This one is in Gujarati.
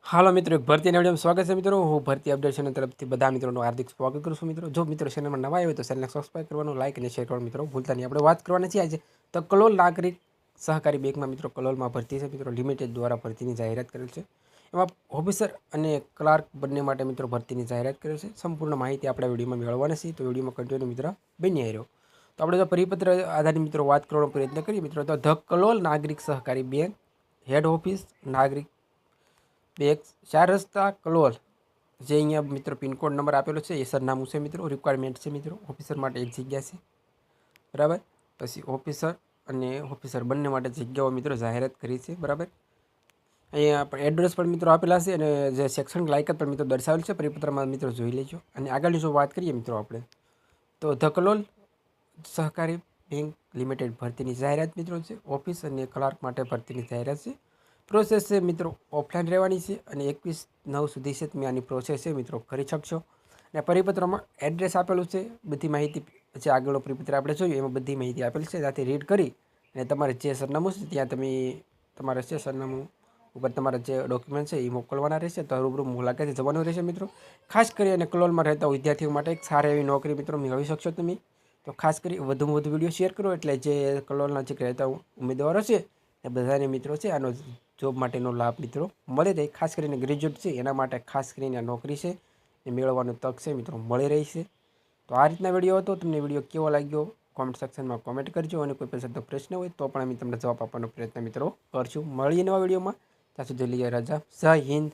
હાલો મિત્રો, એક ભરતીના વિડીયોમાં સ્વાગત છે મિત્રો. હું ભરતી અપડેટ ચેનલ તરફથી બધા મિત્રોનું હાર્દિક સ્વાગત કરું છું મિત્રો. જો મિત્રો ચેનલમાં નવા આવ્યો તો ચેનલને સબસ્ક્રાઈબ કરવાનું, લાઈક અને શેર કરવાનું મિત્રો ભૂલતા નહીં. આપણે વાત કરવાની છે આજે તો કલોલ નાગરિક સહકારી બેંકમાં મિત્રો કલોલમાં ભરતી છે મિત્રો. લિમિટેડ દ્વારા ભરતીની જાહેરાત કરેલ છે. એમાં ઓફિસર અને ક્લાર્ક બંને માટે મિત્રો ભરતીની જાહેરાત કરેલ છે. સંપૂર્ણ માહિતી આપણા વિડીયોમાં મેળવવાની છે, તો વિડીયોમાં કન્ટિન્યુ મિત્રો બની આવ્યો. તો આપણે જો પરિપત્ર આધારિત મિત્રો વાત કરવાનો પ્રયત્ન કરીએ મિત્રો, તો ધ કલોલ નાગરિક સહકારી બેંક હેડ ઓફિસ નાગરિક બેંક 4 રસ્તા કલોલ, જે અહીંયા મિત્રો પિનકોડ નંબર આપેલો છે, એ સરનામું છે મિત્રો. રિક્વાયરમેન્ટ છે મિત્રો, ઓફિસર માટે એક જગ્યા છે, બરાબર. પછી ઓફિસર અને ઓફિસર બંને માટે જગ્યાઓ મિત્રો જાહેરાત કરી છે, બરાબર. અહીંયા પણ એડ્રેસ પણ મિત્રો આપેલા છે અને જે શૈક્ષણિક લાયકાત પણ મિત્રો દર્શાવેલ છે પરિપત્રમાં મિત્રો જોઈ લેજો. અને આગળની જો વાત કરીએ મિત્રો આપણે, તો ધ કલોલ સહકારી બેંક લિમિટેડ ભરતીની જાહેરાત મિત્રો છે. ઓફિસ અને ક્લાર્ક માટે ભરતીની જાહેરાત છે. પ્રોસેસ છે મિત્રો ઓફલાઈન રહેવાની છે અને 21/9 સુધી છે તમે આની પ્રોસેસ છે મિત્રો કરી શકશો. અને પરિપત્રમાં એડ્રેસ આપેલું છે, બધી માહિતી જે આગળનો પરિપત્ર આપણે જોયું એમાં બધી માહિતી આપેલી છે. ત્યાંથી રીડ કરી અને તમારે જે સરનામું છે ત્યાં તમે તમારે છે સરનામું ઉપર તમારા જે ડોક્યુમેન્ટ છે એ મોકલવાના રહેશે. તો રૂબરૂ મુલાકાતે જવાનું રહેશે મિત્રો. ખાસ કરી અને કલોલમાં રહેતા વિદ્યાર્થીઓ માટે એક સારી એવી નોકરી મિત્રો મેળવી શકશો તમે. તો ખાસ કરી વધુમાં વધુ વિડીયો શેર કરો, એટલે જે કલોલના જે રહેતા ઉમેદવારો છે એ બધાને મિત્રો છે આનો જોબ માટેનો લાભ મિત્રો મળે રહે. ખાસ કરીને ગ્રેજ્યુએટ છે એના માટે ખાસ કરીને નોકરી છે એ મેળવવાનો તક છે મિત્રો મળી રહી છે. તો આ રીતના વિડીયો હતો. તમને વિડીયો કેવો લાગ્યો કોમેન્ટ સેક્શનમાં કોમેન્ટ કરજો, અને કોઈ પણ પ્રશ્ન હોય તો પણ અમે તમને જવાબ આપવાનો પ્રયત્ન મિત્રો કરશું. મળીએ નવા વિડીયોમાં. ત્યાં સુધી લઈએ રજા. જય હિન્દ.